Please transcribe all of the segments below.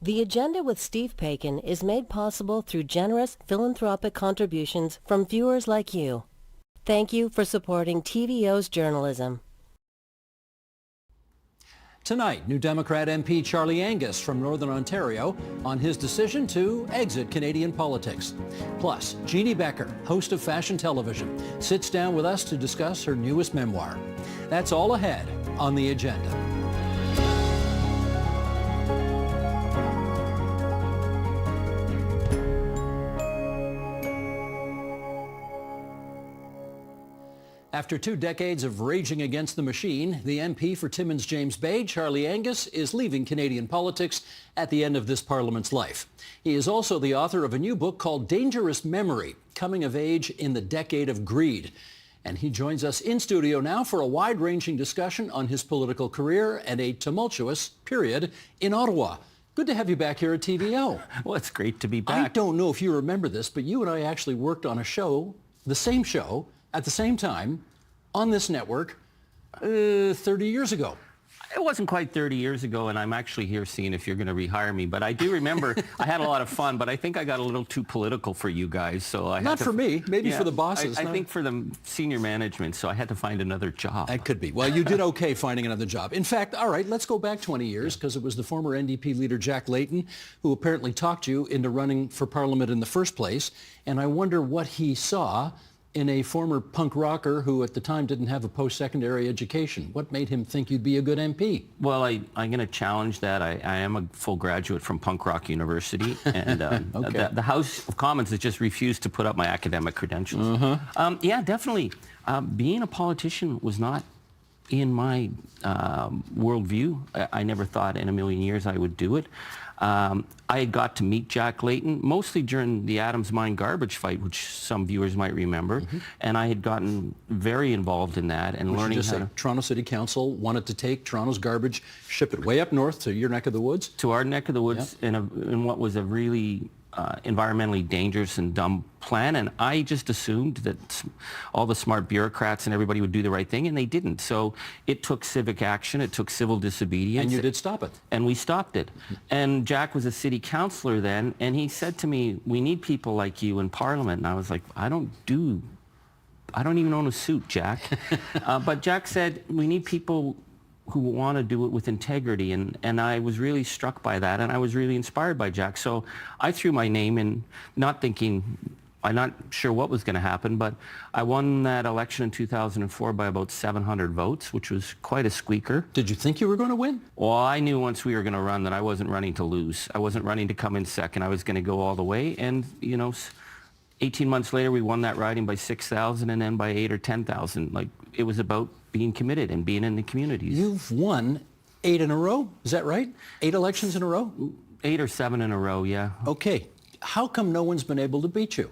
The Agenda with Steve Paikin is made possible through generous philanthropic contributions from viewers like you. Thank you for supporting TVO's journalism. Tonight, New Democrat MP Charlie Angus from Northern Ontario on his decision to exit Canadian politics. Plus, Jeanne Beker, host of Fashion Television, sits down with us to discuss her newest memoir. That's all ahead on The Agenda. After 2 decades of raging against the machine, the MP for Timmins James Bay, Charlie Angus, is leaving Canadian politics at the end of this Parliament's life. He is also the author of a new book called Dangerous Memory, Coming of Age in the Decade of Greed. And he joins us in studio now for a wide-ranging discussion on his political career and a tumultuous period in Ottawa. Good to have you back here at TVO. Well, it's great to be back. I don't know if you remember this, but you and I actually worked on a show, the same show, at the same time, on this network, 30 years ago. It wasn't quite 30 years ago, and I'm actually here seeing if you're going to rehire me. But I do remember I had a lot of fun, but I think I got a little too political for you guys. So I Not for me, maybe for the bosses. I think for the senior management, so I had to find another job. That could be. Well, you did okay finding another job. In fact, all right, let's go back 20 years, because it was the former NDP leader Jack Layton who apparently talked you into running for Parliament in the first place. And I wonder what he saw in a former punk rocker who at the time didn't have a post-secondary education. What made him think you'd be a good MP? Well, I'm going to challenge that. I am a full graduate from Punk Rock University, and okay. the House of Commons has just refused to put up my academic credentials. Yeah, definitely. Being a politician was not in my worldview. I never thought in a million years I would do it. I had got to meet Jack Layton mostly during the Adams Mine garbage fight, which some viewers might remember, and I had gotten very involved in that and learning how to... Toronto City Council wanted to take Toronto's garbage, ship it way up north to your neck of the woods? To our neck of the woods, in what was a really environmentally dangerous and dumb plan, and I just assumed that all the smart bureaucrats and everybody would do the right thing, and they didn't. So it took civic action, it took civil disobedience. And you did stop it. And we stopped it. And Jack was a city councillor then, and he said to me, we need people like you in Parliament. And I was like, I don't even own a suit, Jack. But Jack said, we need people who want to do it with integrity, and I was really struck by that, and I was really inspired by Jack. So I threw my name in, not thinking, I'm not sure what was going to happen, but I won that election in 2004 by about 700 votes, which was quite a squeaker. Did you think you were going to win? Well, I knew once we were going to run that I wasn't running to lose. I wasn't running to come in second. I was going to go all the way, and 18 months later, we won that riding by 6,000 and then by 8 or 10,000. Like, it was about being committed and being in the communities. You've won 8 in a row, is that right? 8 elections in a row? 8 or 7 in a row, yeah. Okay. How come no one's been able to beat you?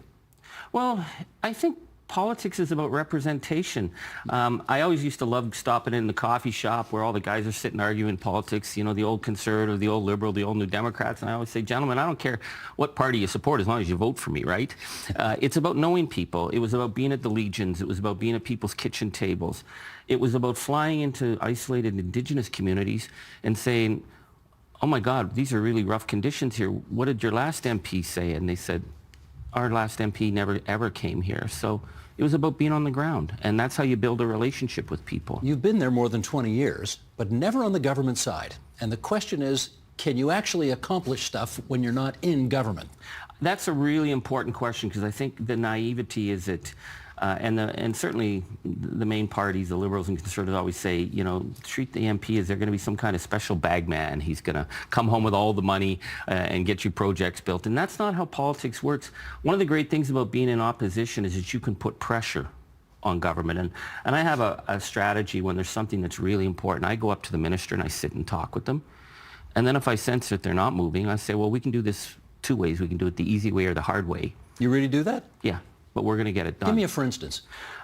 Well, I think politics is about representation. I always used to love stopping in the coffee shop where all the guys are sitting arguing politics, the old Conservative, the old Liberal, the old New Democrats, and I always say, gentlemen, I don't care what party you support as long as you vote for me, right? It's about knowing people. It was about being at the Legions. It was about being at people's kitchen tables. It was about flying into isolated Indigenous communities and saying, oh my God, these are really rough conditions here. What did your last MP say? And they said, our last MP never ever came here. So it was about being on the ground, and that's how you build a relationship with people. You've been there more than 20 years, but never on the government side. And the question is, can you actually accomplish stuff when you're not in government? That's a really important question, because I think the naivety is that, and certainly the main parties, the Liberals and Conservatives, always say, treat the MP as they're going to be some kind of special bag man. He's going to come home with all the money and get you projects built. And that's not how politics works. One of the great things about being in opposition is that you can put pressure on government. And I have a strategy when there's something that's really important. I go up to the minister and I sit and talk with them. And then if I sense that they're not moving, I say, well, we can do this 2 ways. We can do it the easy way or the hard way. You really do that? Yeah. But we're going to get it done. Give me a for instance.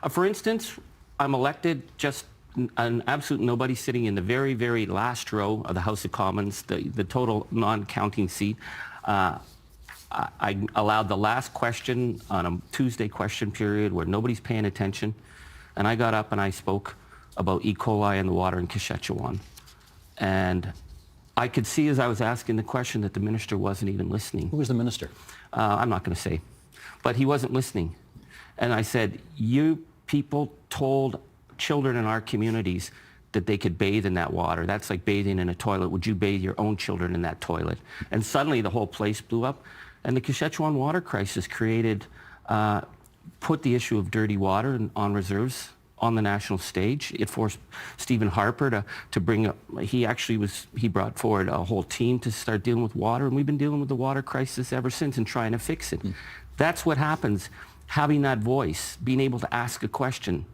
For instance, I'm elected just an absolute nobody sitting in the very, very last row of the House of Commons, the total non-counting seat. I allowed the last question on a Tuesday question period where nobody's paying attention, and I got up and I spoke about E. coli in the water in Saskatchewan. And I could see as I was asking the question that the minister wasn't even listening. Who was the minister? I'm not going to say. But he wasn't listening. And I said, you people told children in our communities that they could bathe in that water. That's like bathing in a toilet. Would you bathe your own children in that toilet? And suddenly the whole place blew up. And the Saskatchewan water crisis put the issue of dirty water on reserves on the national stage. It forced Stephen Harper to bring up, he brought forward a whole team to start dealing with water, and we've been dealing with the water crisis ever since and trying to fix it. That's what happens. Having that voice, being able to ask a question,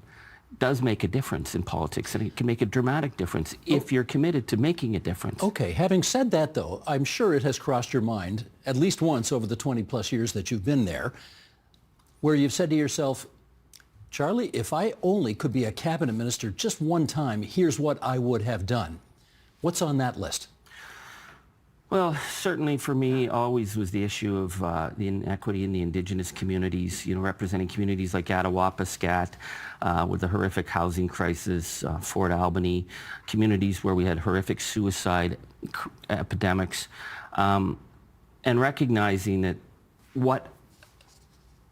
does make a difference in politics, and it can make a dramatic difference if you're committed to making a difference. Okay, having said that though, I'm sure it has crossed your mind at least once over the 20 plus years that you've been there, where you've said to yourself, Charlie, if I only could be a cabinet minister just one time, here's what I would have done. What's on that list? Well, certainly for me, always was the issue of the inequity in the Indigenous communities, representing communities like Attawapa, with the horrific housing crisis, Fort Albany, communities where we had horrific suicide epidemics, and recognizing that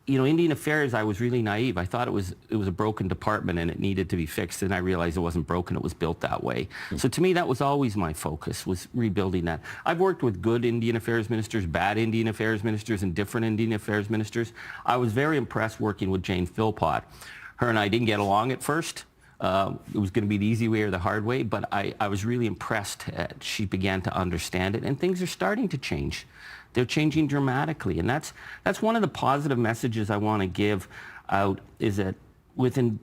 Indian Affairs, I was really naive. I thought it was a broken department and it needed to be fixed, and I realized it wasn't broken, it was built that way. So to me, that was always my focus, was rebuilding that. I've worked with good Indian Affairs ministers, bad Indian Affairs ministers, and different Indian Affairs ministers. I was very impressed working with Jane Philpott. Her and I didn't get along at first. It was going to be the easy way or the hard way, but I was really impressed. She began to understand it, and things are starting to change. They're changing dramatically, and that's one of the positive messages I want to give out, is that within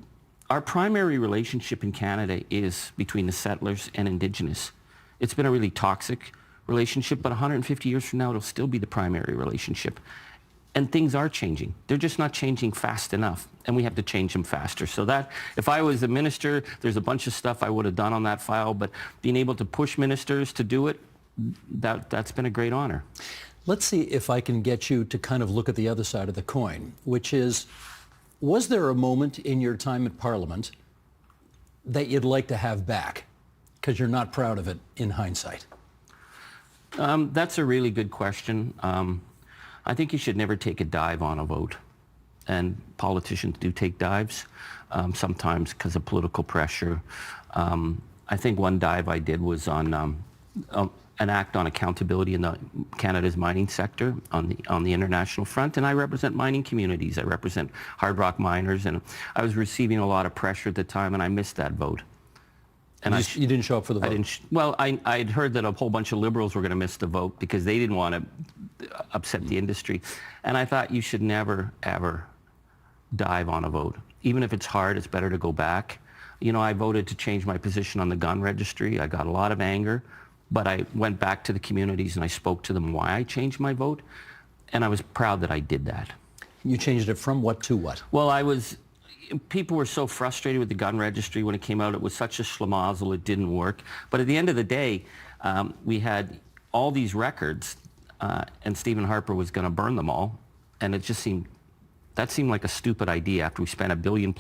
our primary relationship in Canada is between the settlers and Indigenous. It's been a really toxic relationship, but 150 years from now, it'll still be the primary relationship. And things are changing. They're just not changing fast enough, and we have to change them faster. So that, if I was a minister, there's a bunch of stuff I would have done on that file, but being able to push ministers to do it, that's been a great honor. Let's see if I can get you to kind of look at the other side of the coin, which is, was there a moment in your time at Parliament that you'd like to have back because you're not proud of it in hindsight? That's a really good question. I think you should never take a dive on a vote. And politicians do take dives, sometimes because of political pressure. I think one dive I did was on an act on accountability in Canada's mining sector on the international front, and I represent mining communities. I represent hard rock miners, and I was receiving a lot of pressure at the time, and I missed that vote. And you didn't show up for the vote? I'd heard that a whole bunch of Liberals were going to miss the vote because they didn't want to upset the industry, and I thought you should never, ever dive on a vote. Even if it's hard, it's better to go back. I voted to change my position on the gun registry. I got a lot of anger. But I went back to the communities and I spoke to them why I changed my vote, and I was proud that I did that. You changed it from what to what? Well, people were so frustrated with the gun registry when it came out. It was such a schlemazel, it didn't work. But at the end of the day, we had all these records, and Stephen Harper was going to burn them all, and it just seemed like a stupid idea after we spent $1 billion+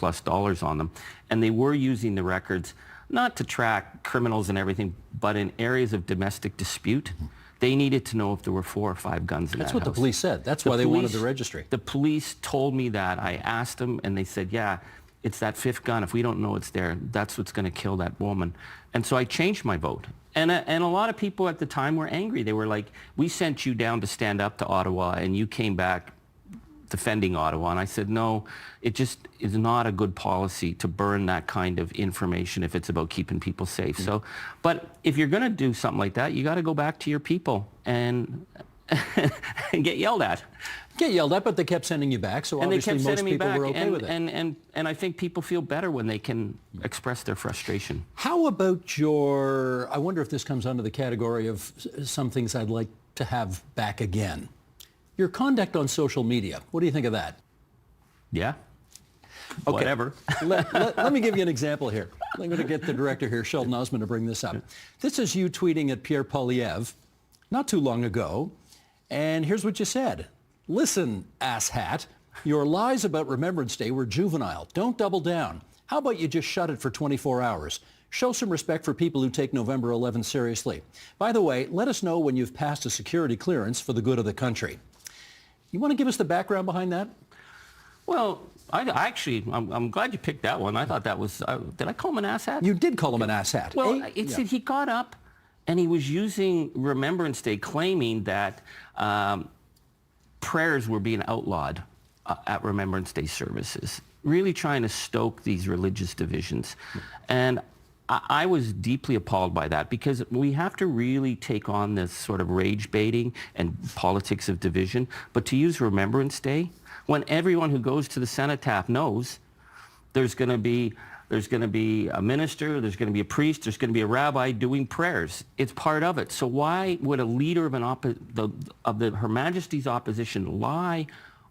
on them. And they were using the records not to track criminals and everything, but in areas of domestic dispute, they needed to know if there were 4 or 5 guns in that house. That's what the police said. That's why they wanted the registry. The police told me that. I asked them, and they said, yeah, it's that 5th gun. If we don't know it's there, that's what's going to kill that woman. And so I changed my vote. And a lot of people at the time were angry. They were like, we sent you down to stand up to Ottawa, and you came back defending Ottawa. And I said, no, it just is not a good policy to burn that kind of information if it's about keeping people safe. So, but if you're going to do something like that, you got to go back to your people and get yelled at. Get yelled at, but they kept sending you back, so obviously most people were okay with it. And I think people feel better when they can express their frustration. How about I wonder if this comes under the category of some things I'd like to have back again. Your conduct on social media, what do you think of that? Yeah. Okay. Whatever. let me give you an example here. I'm going to get the director here, Sheldon Osmond, to bring this up. This is you tweeting at Pierre Poilievre not too long ago, and here's what you said. Listen, asshat, your lies about Remembrance Day were juvenile. Don't double down. How about you just shut it for 24 hours? Show some respect for people who take November 11th seriously. By the way, let us know when you've passed a security clearance for the good of the country. You want to give us the background behind that? Well, I'm glad you picked that one. I thought that was, did I call him an asshat? You did call him an asshat. Well, he got up and he was using Remembrance Day, claiming that prayers were being outlawed at Remembrance Day services, really trying to stoke these religious divisions. And I was deeply appalled by that, because we have to really take on this sort of rage baiting and politics of division. But to use Remembrance Day, when everyone who goes to the cenotaph knows there's going to be a minister, there's going to be a priest, there's going to be a rabbi doing prayers. It's part of it. So why would a leader of Her Majesty's opposition lie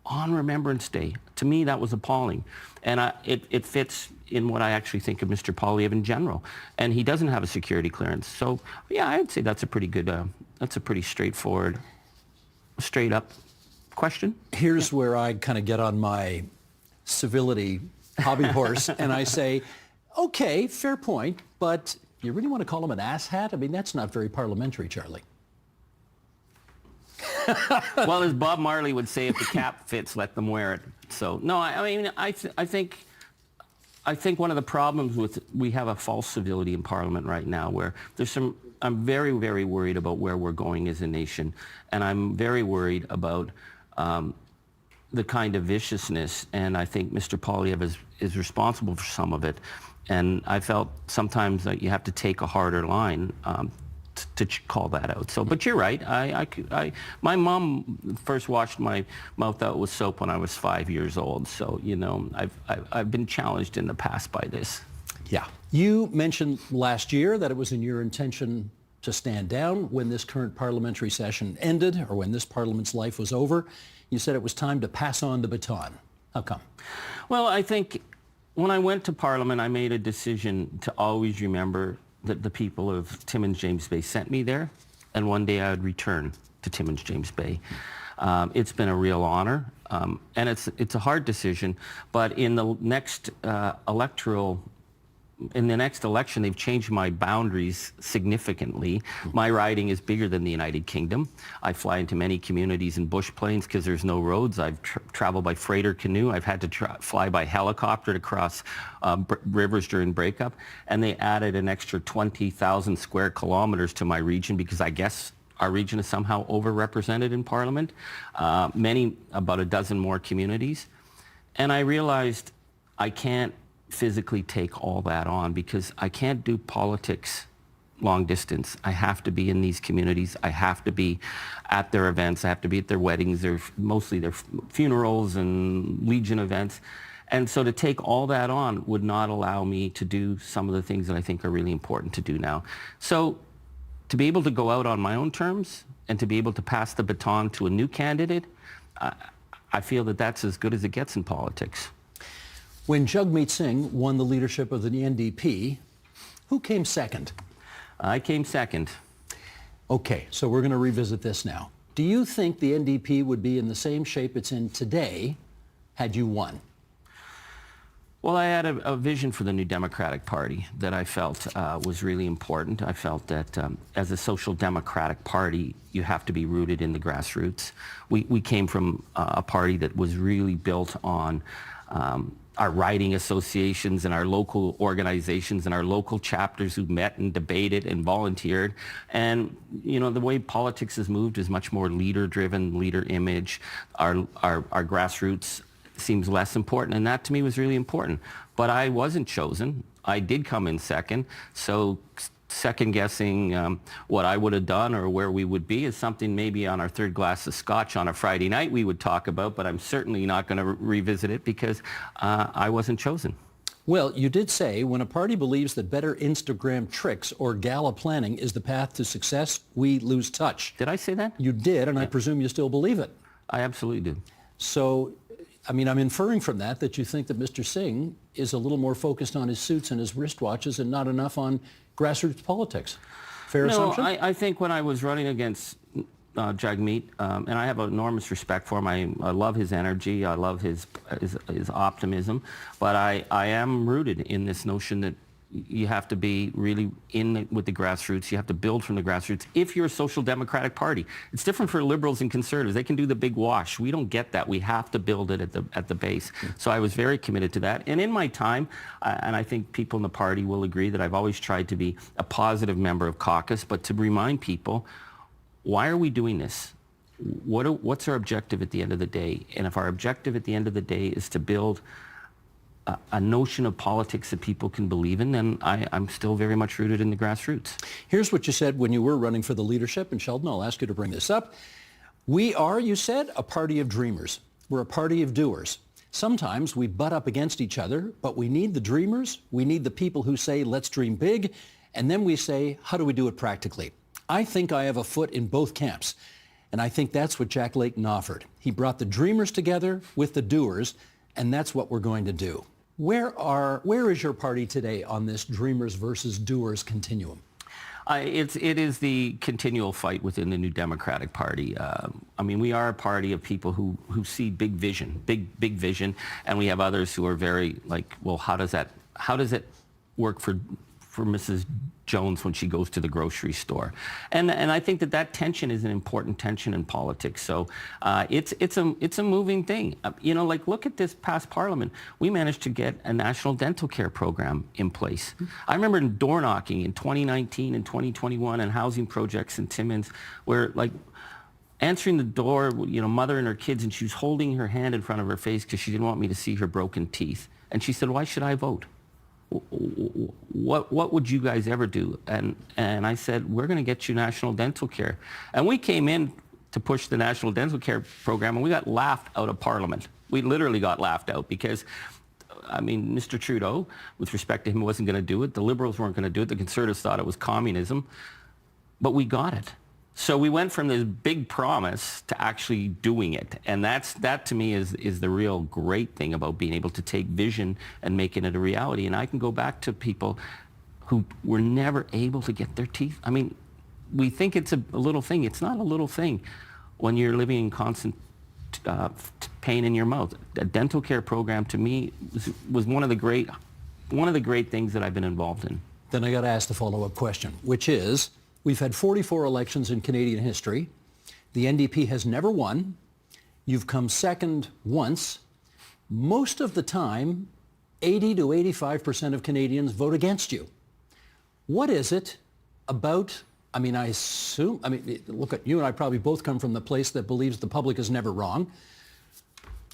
on Remembrance Day? To me, that was appalling. And it fits in what I actually think of Mr. Poilievre in general. And he doesn't have a security clearance. So, yeah, I would say that's a pretty good, that's a pretty straightforward, straight up question. Here's where I kind of get on my civility hobby horse and I say, okay, fair point, but you really want to call him an asshat? I mean, that's not very parliamentary, Charlie. Well, as Bob Marley would say, if the cap fits, let them wear it. So, no, I think one of the problems we have a false civility in Parliament right now, where I'm very, very worried about where we're going as a nation. And I'm very worried about the kind of viciousness, and I think Mr. Poilievre is responsible for some of it. And I felt sometimes that you have to take a harder line to call that out. So, but you're right. My mom first washed my mouth out with soap when I was 5 years old. So, you know, I've been challenged in the past by this. Yeah. You mentioned last year that it was in your intention to stand down when this current parliamentary session ended, or when this Parliament's life was over. You said it was time to pass on the baton. How come? Well, I think when I went to Parliament, I made a decision to always remember that the people of Timmins James Bay sent me there, and one day I would return to Timmins James Bay. It's been a real honor, and it's a hard decision, but in the next election, they've changed my boundaries significantly. My riding is bigger than the United Kingdom. I fly into many communities in bush plains because there's no roads. I've traveled by freighter canoe. I've had to fly by helicopter to cross rivers during breakup. And they added an extra 20,000 square kilometers to my region, because I guess our region is somehow overrepresented in Parliament. About a dozen more communities. And I realized I can't physically take all that on, because I can't do politics long distance. I have to be in these communities. I have to be at their events. I have to be at their weddings, mostly their funerals and Legion events. And so to take all that on would not allow me to do some of the things that I think are really important to do now. So to be able to go out on my own terms and to be able to pass the baton to a new candidate, I feel that that's as good as it gets in politics. When Jagmeet Singh won the leadership of the NDP, who came second? I came second. Okay, so we're going to revisit this now. Do you think the NDP would be in the same shape it's in today had you won? Well, I had a vision for the New Democratic Party that I felt was really important. I felt that as a social democratic party, you have to be rooted in the grassroots. We came from a party that was really built on our riding associations and our local organizations and our local chapters who met and debated and volunteered. And, you know, the way politics has moved is much more leader-driven, leader image. Our grassroots seems less important, and that to me was really important. But I wasn't chosen. I did come in second, so second-guessing what I would have done or where we would be is something maybe on our third glass of scotch on a Friday night we would talk about, but I'm certainly not going to revisit it because I wasn't chosen. Well, you did say, when a party believes that better Instagram tricks or gala planning is the path to success, we lose touch. Did I say that? You did, and I presume you still believe it. I absolutely do. So, I mean, I'm inferring from that you think that Mr. Singh is a little more focused on his suits and his wristwatches and not enough on grassroots politics. Fair assumption? No, I think when I was running against Jagmeet, and I have enormous respect for him. I love his energy. I love his optimism. But I am rooted in this notion that You have to be really with the grassroots. You have to build from the grassroots. If you're a social democratic party, it's different for liberals and conservatives. They can do the big wash. We don't get that. We have to build it at the base. So I was very committed to that. And in my time, and I think people in the party will agree that I've always tried to be a positive member of caucus, but to remind people, why are we doing this? What's our objective at the end of the day? And if our objective at the end of the day is to build a notion of politics that people can believe in, then I'm still very much rooted in the grassroots. Here's what you said when you were running for the leadership, and Sheldon, I'll ask you to bring this up. We are, you said, a party of dreamers. We're a party of doers. Sometimes we butt up against each other, but we need the dreamers. We need the people who say, let's dream big. And then we say, how do we do it practically? I think I have a foot in both camps. And I think that's what Jack Layton offered. He brought the dreamers together with the doers, and that's what we're going to do. Where is your party today on this dreamers versus doers continuum? It is the continual fight within the New Democratic Party. I mean, we are a party of people who see big vision, big vision, and we have others who are very like, well, how does it work for Mrs. Jones when she goes to the grocery store? And I think that tension is an important tension in politics. So it's a moving thing. Like look at this past Parliament. We managed to get a national dental care program in place. I remember door knocking in 2019 and 2021 and housing projects in Timmins where like answering the door, mother and her kids, and she was holding her hand in front of her face because she didn't want me to see her broken teeth. And she said, why should I vote? What would you guys ever do? And I said, we're going to get you national dental care. And we came in to push the national dental care program, and we got laughed out of Parliament. We literally got laughed out because, I mean, Mr. Trudeau, with respect to him, wasn't going to do it. The Liberals weren't going to do it. The Conservatives thought it was communism. But we got it. So we went from this big promise to actually doing it. And that to me is the real great thing about being able to take vision and making it a reality. And I can go back to people who were never able to get their teeth. I mean, we think it's a little thing. It's not a little thing when you're living in constant pain in your mouth. A dental care program to me was one of the great things that I've been involved in. Then I got to ask the follow-up question, which is, we've had 44 elections in Canadian history. The NDP has never won. You've come second once. Most of the time, 80 to 85% of Canadians vote against you. What is it about, look at you and I probably both come from the place that believes the public is never wrong.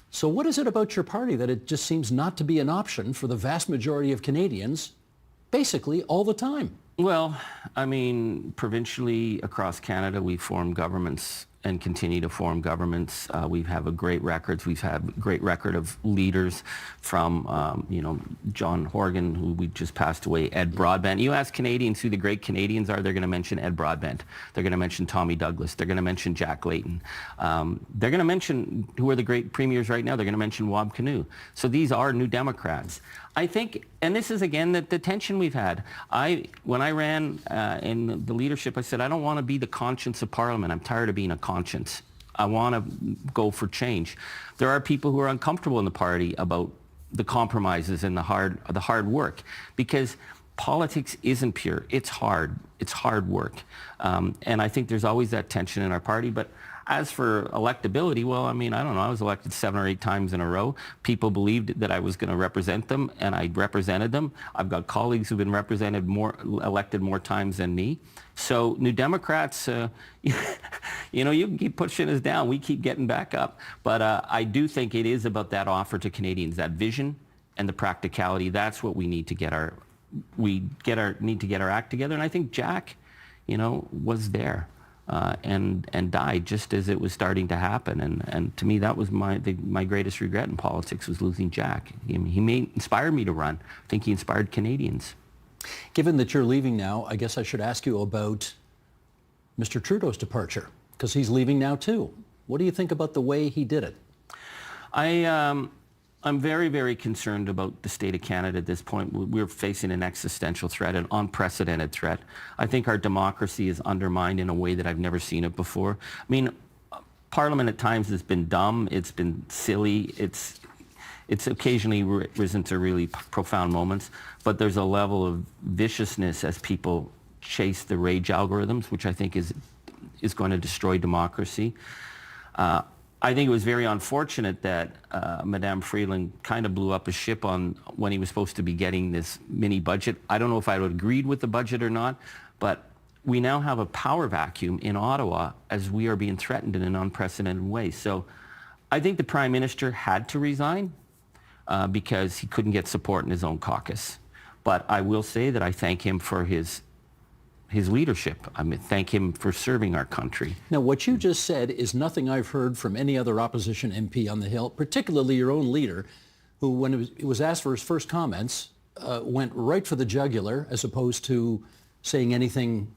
So what is it about your party that it just seems not to be an option for the vast majority of Canadians basically all the time? Well, I mean, provincially across Canada, we form governments and continue to form governments. We have a great records. We've had a great record of leaders from, John Horgan, who we just passed away, Ed Broadbent. You ask Canadians who the great Canadians are, they're going to mention Ed Broadbent. They're going to mention Tommy Douglas. They're going to mention Jack Layton. They're going to mention who are the great premiers right now. They're going to mention Wab Kinew. So these are New Democrats. I think, and this is again the tension we've had. When I ran in the leadership, I said, I don't want to be the conscience of Parliament. I'm tired of being a conscience. I want to go for change. There are people who are uncomfortable in the party about the compromises and the hard work, because politics isn't pure. It's hard. It's hard work. And I think there's always that tension in our party. But as for electability, well, I mean, I don't know. I was elected 7 or 8 times in a row. People believed that I was going to represent them, and I represented them. I've got colleagues who've been elected more times than me. So New Democrats, you can keep pushing us down. We keep getting back up. But I do think it is about that offer to Canadians, that vision and the practicality. That's what we need to get our act together. And I think Jack, was there. And died just as it was starting to happen. And to me, that was my greatest regret in politics, was losing Jack. He inspired me to run. I think he inspired Canadians. Given that you're leaving now, I guess I should ask you about Mr. Trudeau's departure, because he's leaving now too. What do you think about the way he did it? I'm very, very concerned about the state of Canada at this point. We're facing an existential threat, an unprecedented threat. I think our democracy is undermined in a way that I've never seen it before. I mean, Parliament at times has been dumb. It's been silly. It's occasionally risen to really profound moments, but there's a level of viciousness as people chase the rage algorithms, which I think is going to destroy democracy. I think it was very unfortunate that Madame Freeland kind of blew up his ship on when he was supposed to be getting this mini budget. I don't know if I would have agreed with the budget or not, but we now have a power vacuum in Ottawa as we are being threatened in an unprecedented way. So I think the Prime Minister had to resign because he couldn't get support in his own caucus. But I will say that I thank him for his leadership. I mean, thank him for serving our country. Now, what you just said is nothing I've heard from any other opposition MP on the Hill, particularly your own leader, who, when he was asked for his first comments, went right for the jugular as opposed to saying anything,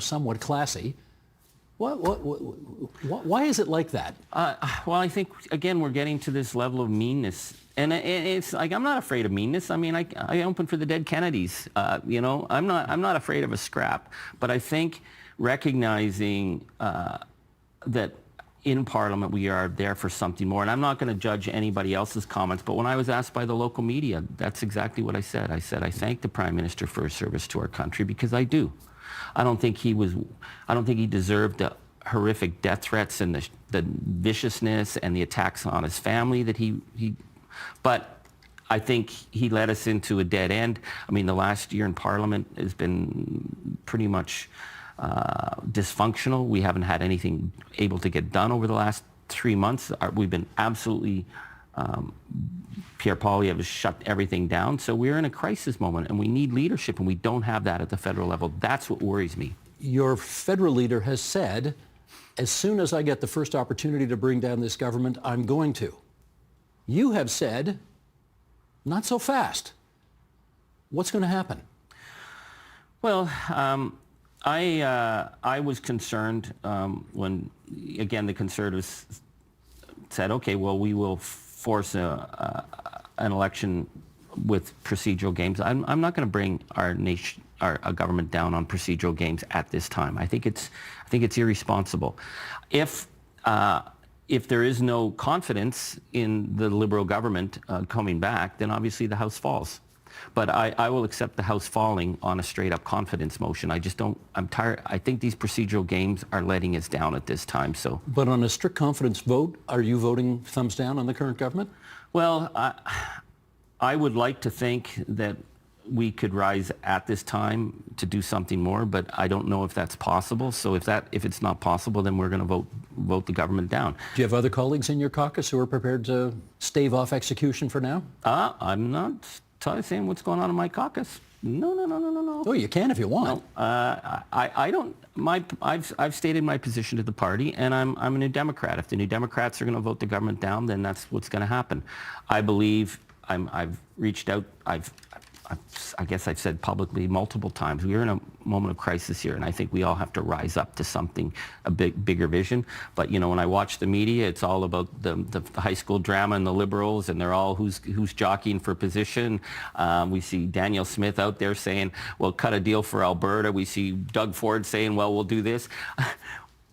somewhat classy. Why is it like that? Well, I think, again, we're getting to this level of meanness. And it's like, I'm not afraid of meanness. I mean, I opened for the dead Kennedys. I'm not afraid of a scrap. But I think recognizing that in Parliament we are there for something more. And I'm not going to judge anybody else's comments. But when I was asked by the local media, that's exactly what I said. I said, I thank the Prime Minister for his service to our country, because I do. I don't think he deserved the horrific death threats and the viciousness and the attacks on his family that he but I think he led us into a dead end. I mean, the last year in Parliament has been pretty much dysfunctional. We haven't had anything able to get done over the last 3 months. We've been absolutely, Pierre Poilievre has shut everything down. So we're in a crisis moment, and we need leadership, and we don't have that at the federal level. That's what worries me. Your federal leader has said, as soon as I get the first opportunity to bring down this government, I'm going to. You have said, not so fast. What's going to happen? Well, I was concerned when, again, the Conservatives said, okay, well, we will force an election with procedural games. I'm not going to bring our nation, our government down on procedural games at this time. I think it's irresponsible. If there is no confidence in the Liberal government coming back, then obviously the House falls. But I will accept the House falling on a straight-up confidence motion. I'm tired. I think these procedural games are letting us down at this time. So. But on a strict confidence vote, are you voting thumbs down on the current government? Well, I would like to think that we could rise at this time to do something more, but I don't know if that's possible. So if it's not possible, then we're going to vote the government down. Do you have other colleagues in your caucus who are prepared to stave off execution for now? I'm not saying what's going on in my caucus. No. Oh, you can if you want. No, I don't. I've stated my position to the party, and I'm a New Democrat. If the New Democrats are going to vote the government down, then that's what's going to happen. I believe I've reached out. I guess I've said publicly multiple times, we're in a moment of crisis here, and I think we all have to rise up to something, a bigger vision. But, when I watch the media, it's all about the high school drama and the Liberals, and they're all who's jockeying for position. We see Danielle Smith out there saying, well, cut a deal for Alberta. We see Doug Ford saying, well, we'll do this.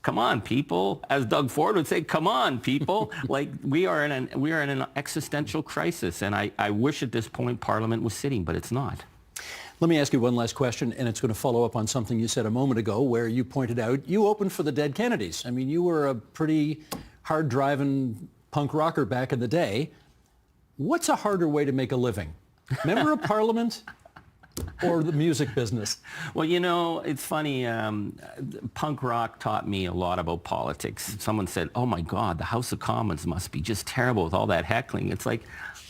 Come on, people. As Doug Ford would say, come on, people. Like, we are in an existential crisis, and I wish at this point Parliament was sitting, but it's not. Let me ask you one last question, and it's going to follow up on something you said a moment ago, where you pointed out you opened for the dead Kennedys. I mean, you were a pretty hard-driving punk rocker back in the day. What's a harder way to make a living? Member of Parliament or the music business? Well, it's funny. Punk rock taught me a lot about politics. Someone said, oh, my God, the House of Commons must be just terrible with all that heckling. It's like,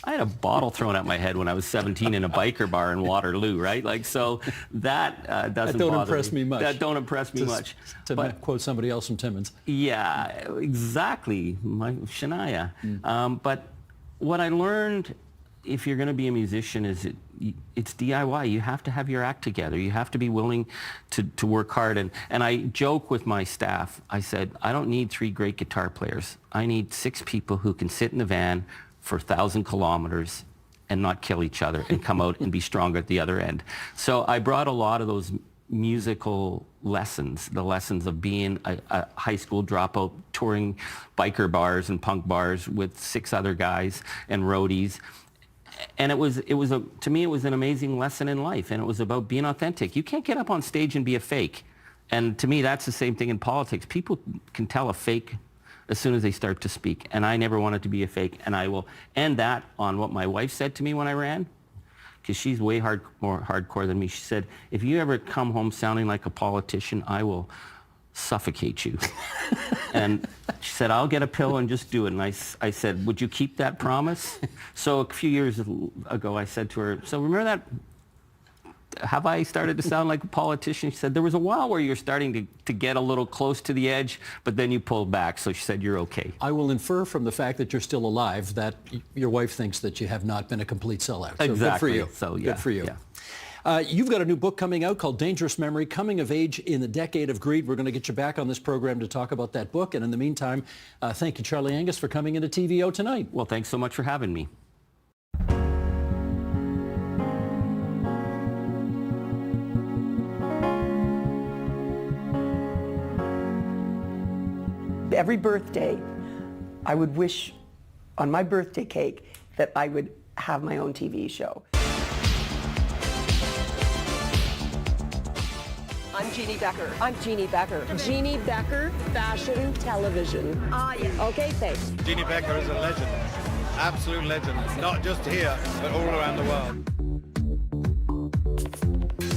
I had a bottle thrown at my head when I was 17 in a biker bar in Waterloo, right? Like, so that doesn't bother me. That don't impress me much. That don't impress me much. To quote somebody else from Timmins. Yeah, exactly. Shania. But what I learned, if you're going to be a musician, is it's DIY. You have to have your act together. You have to be willing to work hard. And I joke with my staff. I said, I don't need 3 great guitar players. I need 6 people who can sit in the van for 1,000 kilometers and not kill each other and come out and be stronger at the other end. So I brought a lot of those musical lessons, the lessons of being a high school dropout, touring biker bars and punk bars with 6 other guys and roadies. And to me, it was an amazing lesson in life, and it was about being authentic. You can't get up on stage and be a fake. And to me, that's the same thing in politics. People can tell a fake as soon as they start to speak. And I never wanted to be a fake. And I will end that on what my wife said to me when I ran, because she's way more hardcore than me. She said, if you ever come home sounding like a politician, I will suffocate you. And she said, I'll get a pill and just do it. And I said, would you keep that promise? So a few years ago, I said to her, so remember that, have I started to sound like a politician? She said, there was a while where you're starting to get a little close to the edge, but then you pulled back. So she said, you're okay. I will infer from the fact that you're still alive that your wife thinks that you have not been a complete sellout. So exactly. Good for you. So, yeah, good for you. Yeah. You've got a new book coming out called Dangerous Memory, Coming of Age in the Decade of Greed. We're going to get you back on this program to talk about that book. And in the meantime, thank you, Charlie Angus, for coming into TVO tonight. Well, thanks so much for having me. Every birthday, I would wish on my birthday cake that I would have my own TV show. I'm Jeanne Beker. I'm Jeanne Beker. Jeanne Beker, fashion television. Ah, yes. Okay, thanks. Jeanne Beker is a legend, absolute legend, not just here, but all around the world.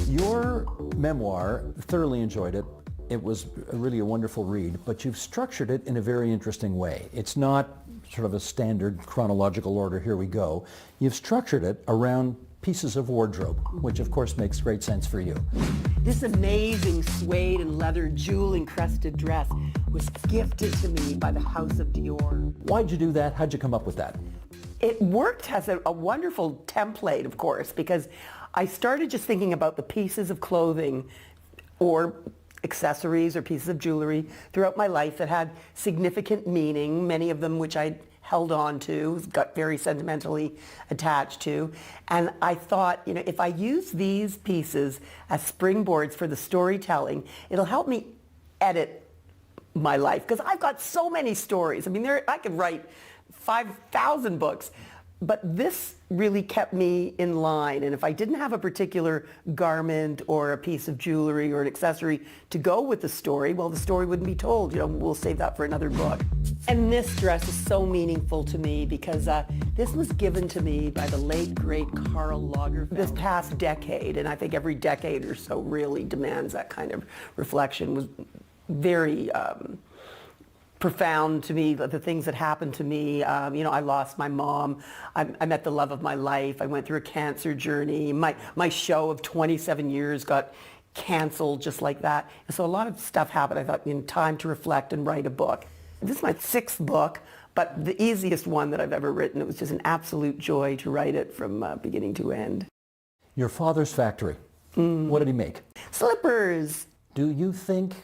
Your memoir, thoroughly enjoyed it. It was really a wonderful read, but you've structured it in a very interesting way. It's not sort of a standard chronological order, here we go. You've structured it around pieces of wardrobe, which of course makes great sense for you. This amazing suede and leather jewel-encrusted dress was gifted to me by the House of Dior. Why'd you do that? How'd you come up with that? It worked as a wonderful template, of course, because I started just thinking about the pieces of clothing or accessories or pieces of jewelry throughout my life that had significant meaning, many of them which I held on to, got very sentimentally attached to. And I thought, if I use these pieces as springboards for the storytelling, it'll help me edit my life. Because I've got so many stories. I mean, I could write 5,000 books. But this really kept me in line. And if I didn't have a particular garment or a piece of jewelry or an accessory to go with the story, well, the story wouldn't be told. We'll save that for another book. And this dress is so meaningful to me because this was given to me by the late, great Karl Lagerfeld this past decade. And I think every decade or so really demands that kind of reflection. Was very profound to me, the things that happened to me. I lost my mom. I met the love of my life. I went through a cancer journey. My show of 27 years got canceled just like that. So a lot of stuff happened. I thought, time to reflect and write a book. This is my 6th book, but the easiest one that I've ever written. It was just an absolute joy to write it from beginning to end. Your father's factory. What did he make? Slippers. Do you think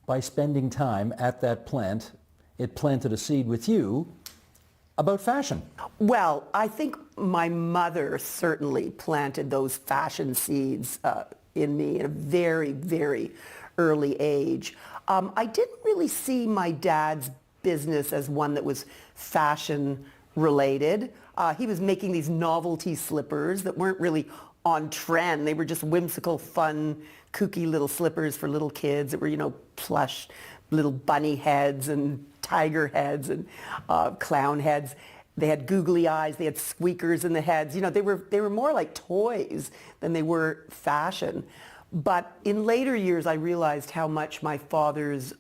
by spending time at that plant, it planted a seed with you about fashion? Well, I think my mother certainly planted those fashion seeds in me at a very, very early age. I didn't really see my dad's business as one that was fashion related. He was making these novelty slippers that weren't really on trend. They were just whimsical, fun, kooky little slippers for little kids that were, plush little bunny heads and tiger heads and clown heads. They had googly eyes. They had squeakers in the heads. They were more like toys than they were fashion. But in later years, I realized how much my father's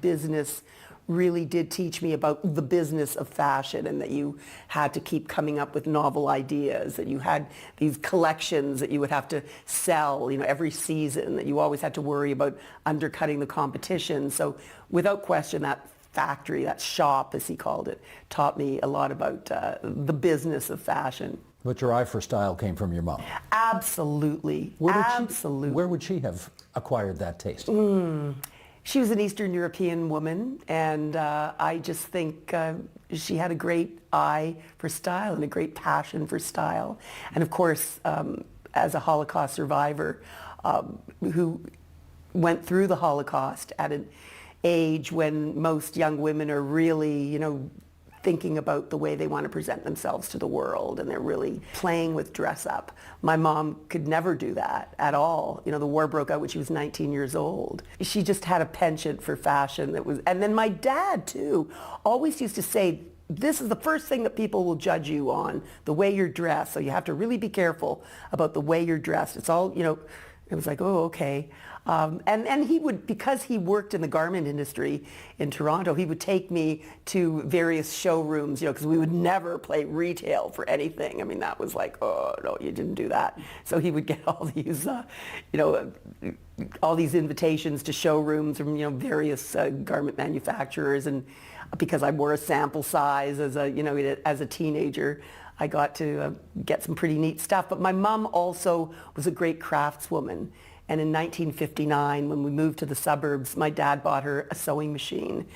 business really did teach me about the business of fashion, and that you had to keep coming up with novel ideas, that you had these collections that you would have to sell, every season, that you always had to worry about undercutting the competition. So without question, that factory, that shop, as he called it, taught me a lot about the business of fashion. But your eye for style came from your mom. Absolutely. Absolutely. Where would she have acquired that taste? She was an Eastern European woman, and I just think she had a great eye for style and a great passion for style. And of course, as a Holocaust survivor who went through the Holocaust at an age when most young women are really, thinking about the way they want to present themselves to the world, and they're really playing with dress up. My mom could never do that at all. The war broke out when she was 19 years old. She just had a penchant for fashion and then my dad too always used to say, this is the first thing that people will judge you on, the way you're dressed. So you have to really be careful about the way you're dressed. It's all, it was like, oh, okay. And he would, because he worked in the garment industry in Toronto, he would take me to various showrooms, because we would never play retail for anything. I mean, that was like, oh, no, you didn't do that. So he would get all these, all these invitations to showrooms from, various garment manufacturers. And because I wore a sample size as a teenager, I got to get some pretty neat stuff. But my mom also was a great craftswoman. And in 1959, when we moved to the suburbs, my dad bought her a sewing machine.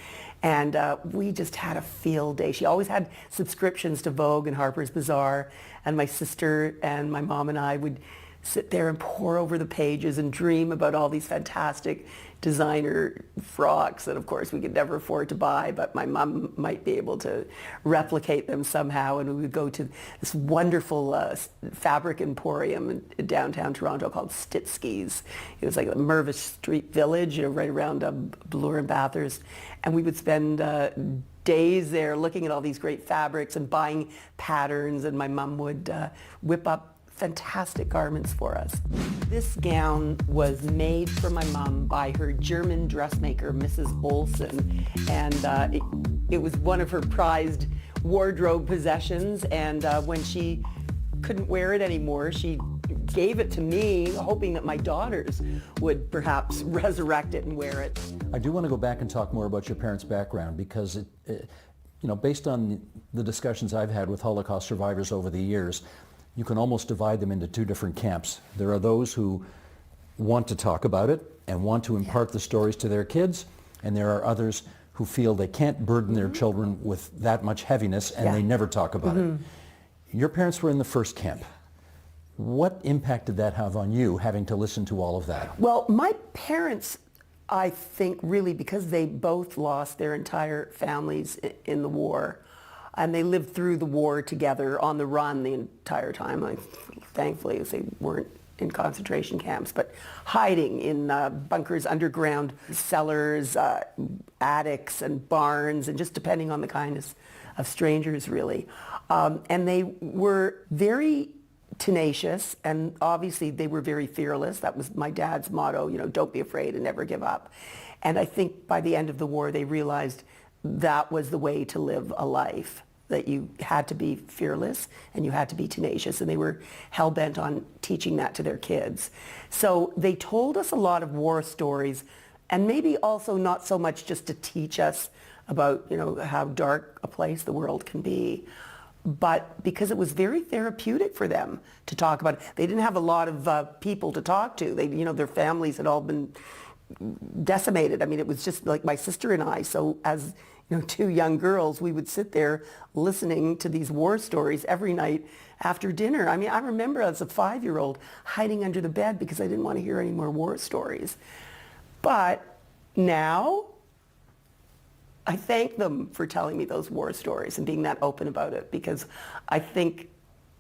And we just had a field day. She always had subscriptions to Vogue and Harper's Bazaar. And my sister and my mom and I would sit there and pore over the pages and dream about all these fantastic designer frocks that, of course, we could never afford to buy, but my mom might be able to replicate them somehow. And we would go to this wonderful fabric emporium in downtown Toronto called Stitsky's. It was like a Mervis Street Village, right around Bloor and Bathurst. And we would spend days there looking at all these great fabrics and buying patterns, and my mom would whip up fantastic garments for us. This gown was made for my mom by her German dressmaker, Mrs. Olson, and it was one of her prized wardrobe possessions, and when she couldn't wear it anymore, she gave it to me, hoping that my daughters would perhaps resurrect it and wear it. I do want to go back and talk more about your parents' background, because based on the discussions I've had with Holocaust survivors over the years, you can almost divide them into two different camps. There are those who want to talk about it and want to impart the stories to their kids, and there are others who feel they can't burden their children with that much heaviness, and they never talk about it. Your parents were in the first camp. What impact did that have on you, having to listen to all of that? Well, my parents, I think, really, because they both lost their entire families in the war, and they lived through the war together on the run the entire time. Thankfully, they weren't in concentration camps, but hiding in bunkers, underground cellars, attics and barns, and just depending on the kindness of strangers, really. And they were very tenacious, and obviously they were very fearless. That was my dad's motto, don't be afraid and never give up. And I think by the end of the war, they realized that was the way to live a life, that you had to be fearless and you had to be tenacious, and they were hell-bent on teaching that to their kids. So they told us a lot of war stories, and maybe also not so much just to teach us about, how dark a place the world can be, but because it was very therapeutic for them to talk about it. They didn't have a lot of people to talk to. They, their families had all been decimated. I mean, it was just like my sister and I. So as two young girls, we would sit there listening to these war stories every night after dinner. I mean, I remember as a 5-year-old hiding under the bed because I didn't want to hear any more war stories. But now, I thank them for telling me those war stories and being that open about it, because I think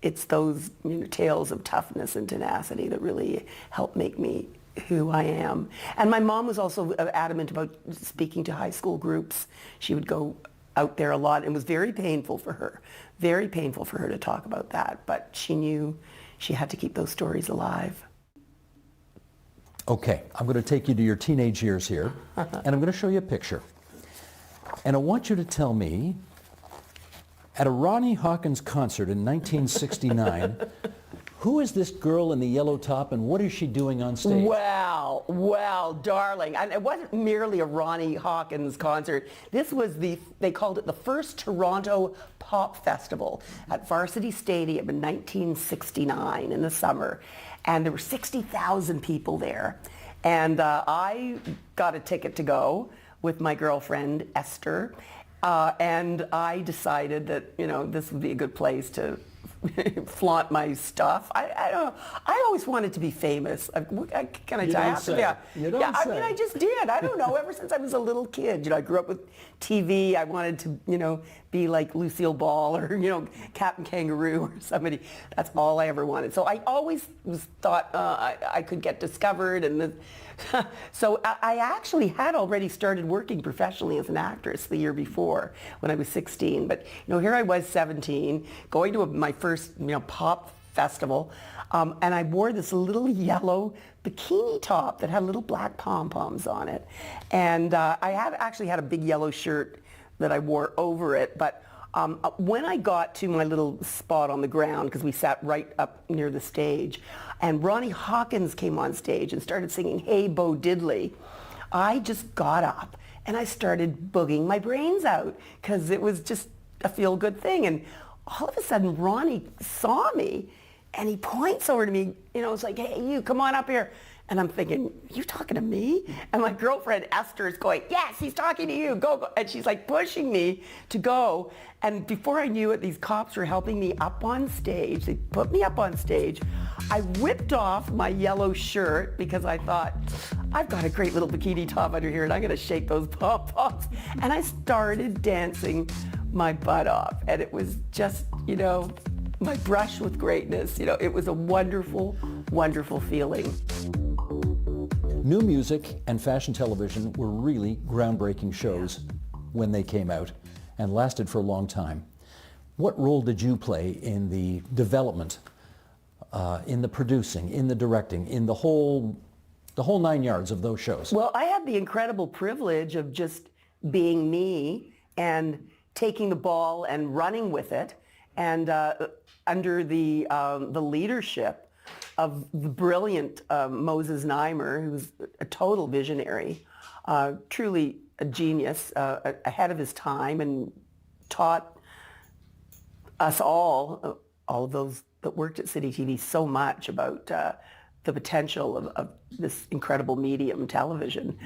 it's those tales of toughness and tenacity that really help make me who I am. And my mom was also adamant about speaking to high school groups. She would go out there a lot, and it was very painful for her to talk about that, but she knew she had to keep those stories alive. Okay, I'm going to take you to your teenage years here, and I'm going to show you a picture. And I want you to tell me, at a Ronnie Hawkins concert in 1969, who is this girl in the yellow top, and what is she doing on stage? Well, darling. And it wasn't merely a Ronnie Hawkins concert. This was they called it the first Toronto Pop Festival at Varsity Stadium in 1969 in the summer. And there were 60,000 people there. And I got a ticket to go with my girlfriend, Esther. And I decided that, this would be a good place to flaunt my stuff. I don't know. I always wanted to be famous. Can I tell you? Yeah, I mean, I just did. I don't know. Ever since I was a little kid, I grew up with TV. I wanted to, be like Lucille Ball or, Captain Kangaroo or somebody. That's all I ever wanted. So I always thought I could get discovered. And so I actually had already started working professionally as an actress the year before when I was 16. But, here I was 17, going to my first, pop festival. And I wore this little yellow bikini top that had little black pom-poms on it. And I actually had a big yellow shirt that I wore over it. But when I got to my little spot on the ground, because we sat right up near the stage, and Ronnie Hawkins came on stage and started singing Hey Bo Diddley, I just got up and I started boogieing my brains out because it was just a feel-good thing. And all of a sudden, Ronnie saw me and he points over to me, it's like, hey, you, come on up here. And I'm thinking, you talking to me? And my girlfriend Esther is going, yes, he's talking to you, go, go. And she's like pushing me to go. And before I knew it, these cops were helping me up on stage. They put me up on stage. I whipped off my yellow shirt because I thought, I've got a great little bikini top under here and I'm going to shake those pom-poms. And I started dancing my butt off. And it was just, my brush with greatness. It was a wonderful, wonderful feeling. New music and fashion television were really groundbreaking shows when they came out and lasted for a long time. What role did you play in the development, in the producing, in the directing, in the whole 9 yards of those shows? Well, I had the incredible privilege of just being me and taking the ball and running with it, and under the leadership of the brilliant Moses Neimer, who was a total visionary, truly a genius, ahead of his time, and taught us all of those that worked at City TV, so much about the potential of this incredible medium, television.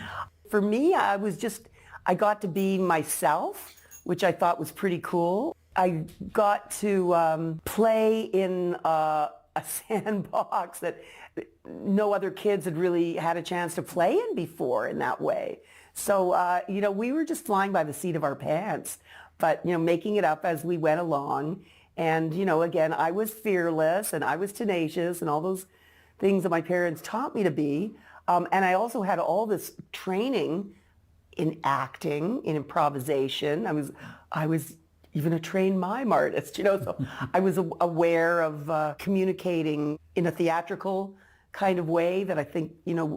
For me, I got to be myself, which I thought was pretty cool. I got to play in a sandbox that no other kids had really had a chance to play in before in that way. So, we were just flying by the seat of our pants, but, making it up as we went along. And, again, I was fearless and I was tenacious and all those things that my parents taught me to be. And I also had all this training in acting, in improvisation. I was even a trained mime artist, so I was aware of communicating in a theatrical kind of way that I think,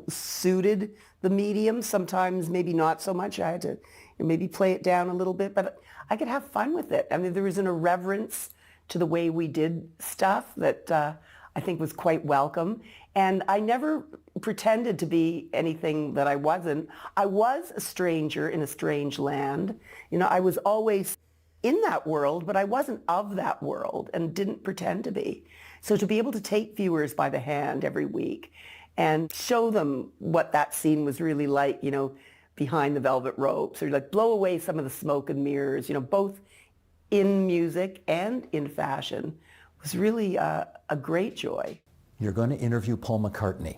suited the medium. Sometimes maybe not so much. I had to maybe play it down a little bit, but I could have fun with it. I mean, there was an irreverence to the way we did stuff that I think was quite welcome. And I never pretended to be anything that I wasn't. I was a stranger in a strange land. I was always in that world, but I wasn't of that world and didn't pretend to be. So to be able to take viewers by the hand every week and show them what that scene was really like, behind the velvet ropes, or like blow away some of the smoke and mirrors, both in music and in fashion, was really a great joy. You're going to interview Paul McCartney,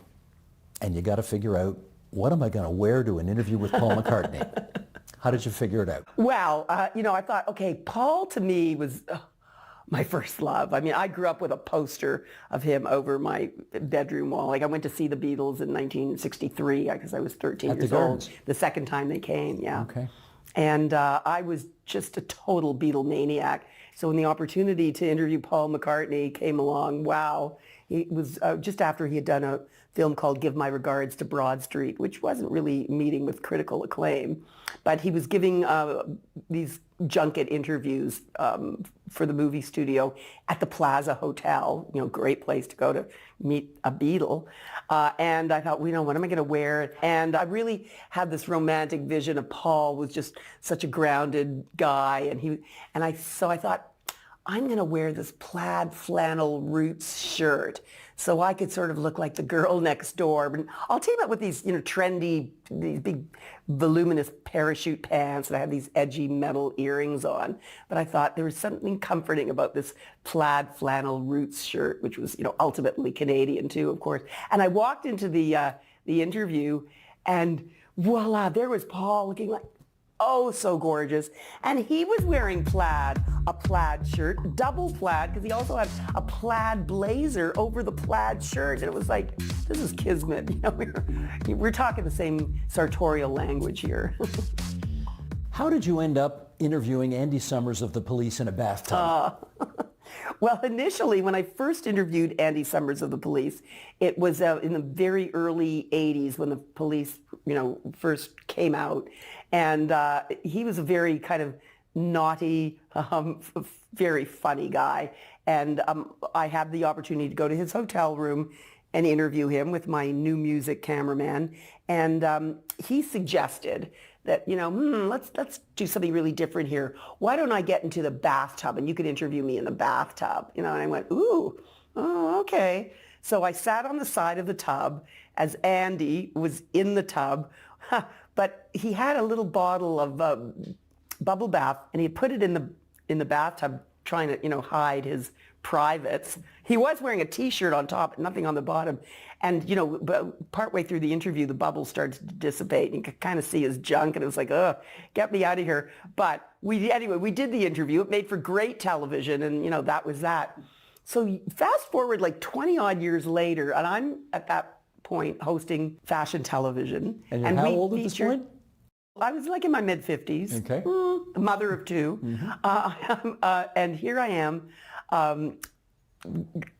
and you got to figure out, what am I going to wear to an interview with Paul McCartney? How did you figure it out? Well, I thought, okay, Paul to me was my first love. I mean, I grew up with a poster of him over my bedroom wall. Like, I went to see the Beatles in 1963 because I was 13 years old. The second time they came, yeah. Okay. And I was just a total Beatle maniac. So when the opportunity to interview Paul McCartney came along, wow. It was just after he had done a film called Give My Regards to Broad Street, which wasn't really meeting with critical acclaim. But he was giving these junket interviews for the movie studio at the Plaza Hotel, great place to go to meet a Beatle. And I thought, what am I going to wear? And I really had this romantic vision of Paul was just such a grounded guy. So I thought, I'm going to wear this plaid flannel roots shirt. so I could sort of look like the girl next door. But I'll team up with these, trendy, these big voluminous parachute pants, and I had these edgy metal earrings on. But I thought there was something comforting about this plaid flannel roots shirt, which was, ultimately Canadian too, of course. And I walked into the interview, and voila, there was Paul looking like, oh, so gorgeous. And he was wearing a plaid shirt, double plaid, because he also had a plaid blazer over the plaid shirt. And it was like, this is kismet. We're talking the same sartorial language here. How did you end up interviewing Andy Summers of the Police in a bathtub? Well, initially, when I first interviewed Andy Summers of the Police, it was in the very early 80s when the Police, first came out. And he was a very kind of naughty, very funny guy. And I had the opportunity to go to his hotel room and interview him with my new music cameraman. And he suggested that, let's do something really different here. Why don't I get into the bathtub and you could interview me in the bathtub? And I went, ooh, oh, okay. So I sat on the side of the tub as Andy was in the tub. But he had a little bottle of bubble bath, and he had put it in the bathtub, trying to hide his privates. He was wearing a T-shirt on top, nothing on the bottom, and partway through the interview, the bubbles started to dissipate, and you could kind of see his junk, and it was like, ugh, get me out of here. But we did the interview. It made for great television, and that was that. So fast forward like 20 odd years later, and I'm at that point hosting fashion television. And you're how old at this point? I was like in my mid-50s. Okay. A mother of two. Mm-hmm. And here I am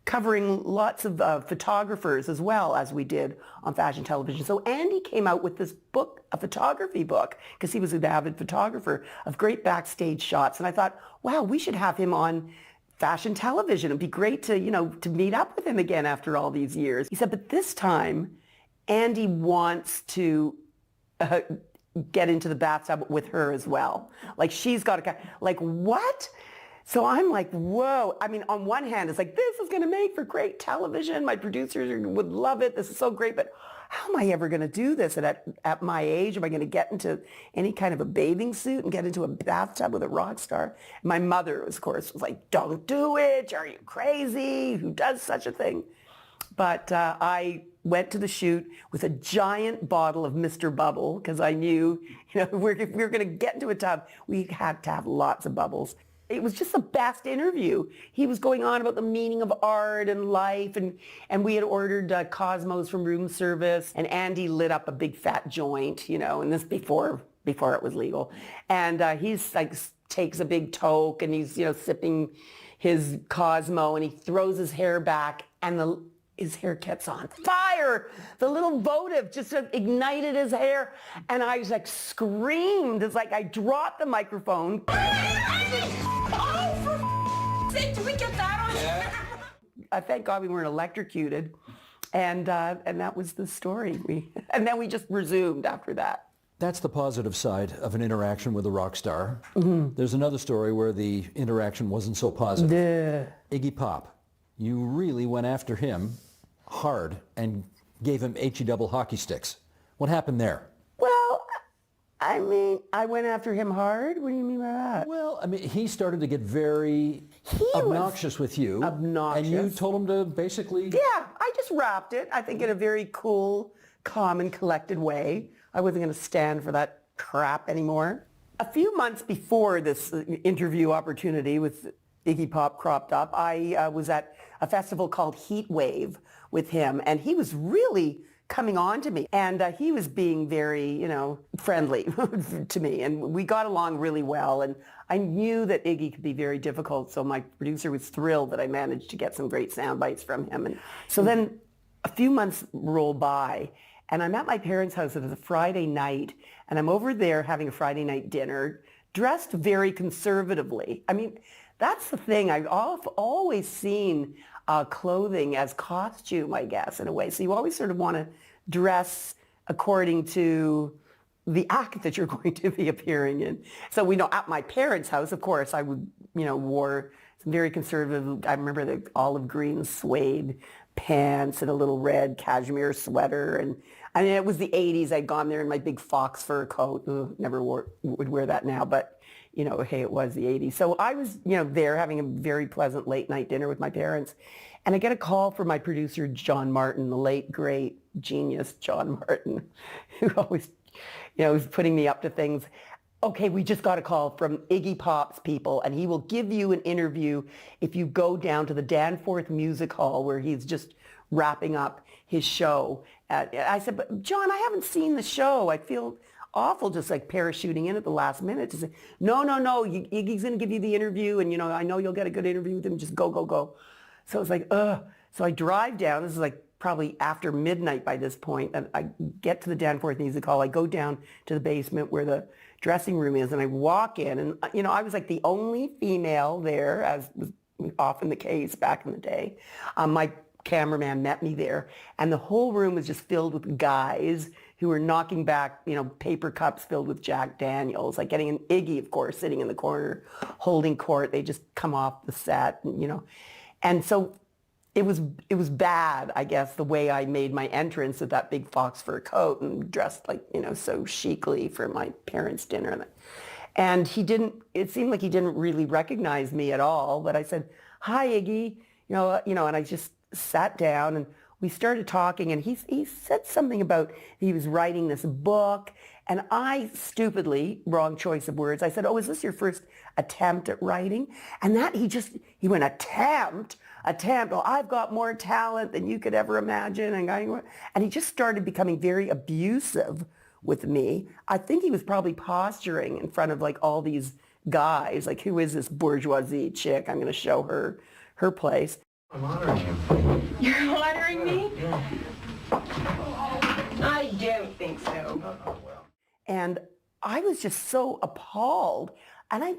covering lots of photographers as well as we did on fashion television. So Andy came out with this book, a photography book, because he was an avid photographer, of great backstage shots. And I thought, wow, we should have him on fashion television. It'd be great to, to meet up with him again after all these years. He said, but this time, Andy wants to get into the bathtub with her as well. Like, she's got to, like, what? So I'm like, whoa. I mean, on one hand, it's like, this is going to make for great television. My producers would love it. This is so great. But how am I ever going to do this? And at my age, am I going to get into any kind of a bathing suit and get into a bathtub with a rock star? My mother, of course, was like, don't do it. Are you crazy? Who does such a thing? But I went to the shoot with a giant bottle of Mr. Bubble, because I knew, if we were going to get into a tub, we had to have lots of bubbles. It was just the best interview. He was going on about the meaning of art and life, and we had ordered Cosmos from room service, and Andy lit up a big fat joint, and this before it was legal. And he's like, takes a big toke, and he's, sipping his Cosmo, and he throws his hair back, and his hair gets on fire. The little votive just ignited his hair, and I was like, screamed. It's like I dropped the microphone. Did we get that on camera? Thank God we weren't electrocuted, and that was the story. And then we just resumed after that. That's the positive side of an interaction with a rock star. Mm-hmm. There's another story where the interaction wasn't so positive. Yeah. Iggy Pop, you really went after him hard and gave him HE double hockey sticks. What happened there? Well, I mean, I went after him hard? What do you mean by that? Well, I mean, he started to get very obnoxious with you. Obnoxious. And you told him to basically... Yeah, I just wrapped it, I think, in a very cool, calm, and collected way. I wasn't going to stand for that crap anymore. A few months before this interview opportunity with Iggy Pop cropped up, I was at a festival called Heat Wave with him, and he was really coming on to me, and he was being very, friendly to me, and we got along really well, and I knew that Iggy could be very difficult, so my producer was thrilled that I managed to get some great sound bites from him. And so then a few months roll by, and I'm at my parents' house. It was a Friday night, and I'm over there having a Friday night dinner, dressed very conservatively. I mean, that's the thing. I've always seen clothing as costume, I guess, in a way. So you always sort of want to dress according to the act that you're going to be appearing in. So at my parents' house, of course, I would, wore some very conservative, I remember the olive green suede pants and a little red cashmere sweater. And I mean, it was the 80s. I'd gone there in my big fox fur coat. Ugh, never would wear that now, but hey, it was the 80s. So I was, there having a very pleasant late night dinner with my parents. And I get a call from my producer, John Martin, the late, great genius John Martin, who always, was putting me up to things. Okay, we just got a call from Iggy Pop's people, and he will give you an interview if you go down to the Danforth Music Hall where he's just wrapping up his show. I said, but John, I haven't seen the show. I feel awful just like parachuting in at the last minute to say, no, Iggy's going to give you the interview, and, I know you'll get a good interview with him. Just go, go, go. So I was like, ugh. So I drive down. This is like probably after midnight by this point, and I get to the Danforth Music Hall. I go down to the basement where the dressing room is, and I walk in, and I was like the only female there, as was often the case back in the day. My cameraman met me there, and the whole room was just filled with guys who were knocking back, paper cups filled with Jack Daniels, like getting an Iggy, of course, sitting in the corner holding court. They just come off the set, and so it was bad, I guess, the way I made my entrance with that big fox fur coat and dressed like, so chicly for my parents' dinner. And it seemed like he didn't really recognize me at all, but I said, hi, Iggy, and I just sat down and we started talking, and he said something about he was writing this book, and I stupidly, wrong choice of words, I said, oh, is this your first attempt at writing? And that he went, attempt, oh, I've got more talent than you could ever imagine. And he just started becoming very abusive with me. I think he was probably posturing in front of like all these guys, like, who is this bourgeoisie chick? I'm going to show her place. I'm honoring you. You're honoring me? Yeah. I don't think so. And I was just so appalled. And I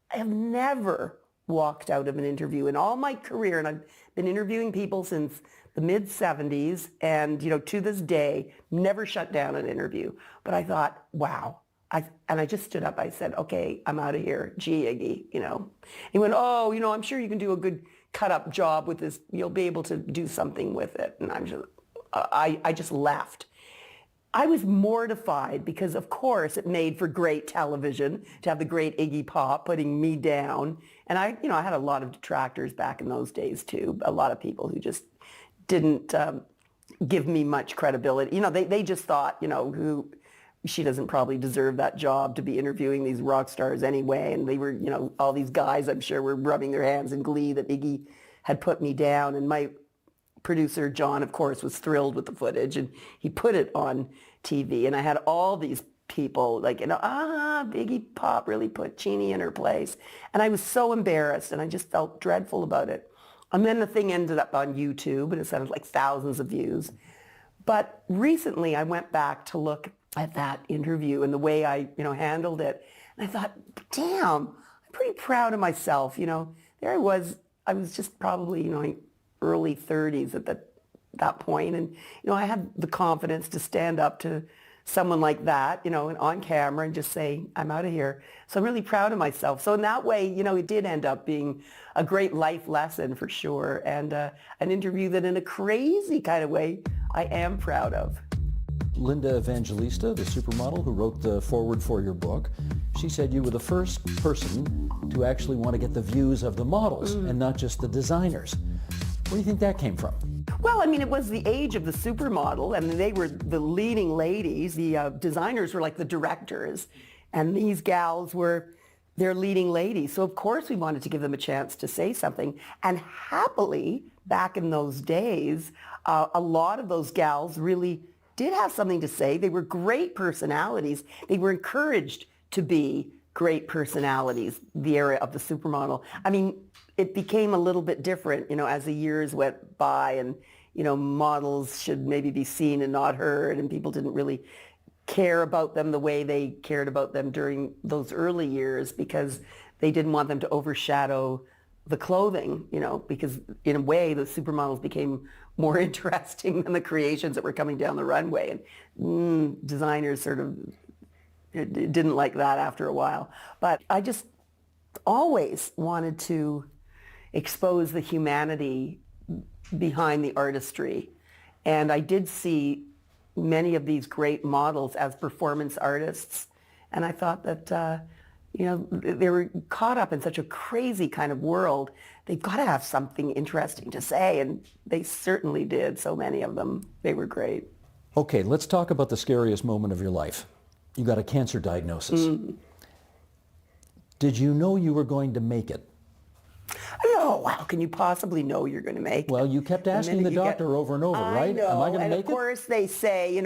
have never walked out of an interview in all my career, and I've been interviewing people since the mid-70s, and to this day, never shut down an interview. But I thought, wow. And I just stood up. I said, okay, I'm out of here. Gee, Iggy, He went, oh, I'm sure you can do a good cut-up job with this. You'll be able to do something with it. And I just left. I was mortified because, of course, it made for great television to have the great Iggy Pop putting me down. And I had a lot of detractors back in those days, too. A lot of people who just didn't give me much credibility. They just thought, she doesn't probably deserve that job to be interviewing these rock stars anyway. And they were, all these guys, I'm sure, were rubbing their hands in glee that Iggy had put me down. And my producer, John, of course, was thrilled with the footage, and he put it on TV. And I had all these people like, Iggy Pop really put Jeanne in her place. And I was so embarrassed, and I just felt dreadful about it. And then the thing ended up on YouTube, and it had like thousands of views. But recently I went back to look at that interview and the way I, handled it. And I thought, damn, I'm pretty proud of myself. There I was just probably, early 30s at that point. And, I had the confidence to stand up to someone like that, and on camera and just say, I'm out of here. So I'm really proud of myself. So in that way, it did end up being a great life lesson for sure. And an interview that in a crazy kind of way, I am proud of. Linda Evangelista, the supermodel who wrote the foreword for your book, she said you were the first person to actually want to get the views of the models and not just the designers. Where do you think that came from? Well, it was the age of the supermodel, and they were the leading ladies. The designers were like the directors, and these gals were their leading ladies. So of course we wanted to give them a chance to say something. And happily, back in those days, a lot of those gals really did have something to say. They were great personalities. They were encouraged to be great personalities, the era of the supermodel. It became a little bit different, as the years went by, and, models should maybe be seen and not heard, and people didn't really care about them the way they cared about them during those early years, because they didn't want them to overshadow the clothing, because in a way the supermodels became more interesting than the creations that were coming down the runway. And designers sort of didn't like that after a while. But I just always wanted to expose the humanity behind the artistry. And I did see many of these great models as performance artists. And I thought that, they were caught up in such a crazy kind of world. They've got to have something interesting to say. And they certainly did, so many of them. They were great. Okay, let's talk about the scariest moment of your life. You got a cancer diagnosis. Did you know you were going to make it? No, how can you possibly know you're going to make it? Well, you kept asking the doctor over and over, right? I know, Am I going to and make of course they say,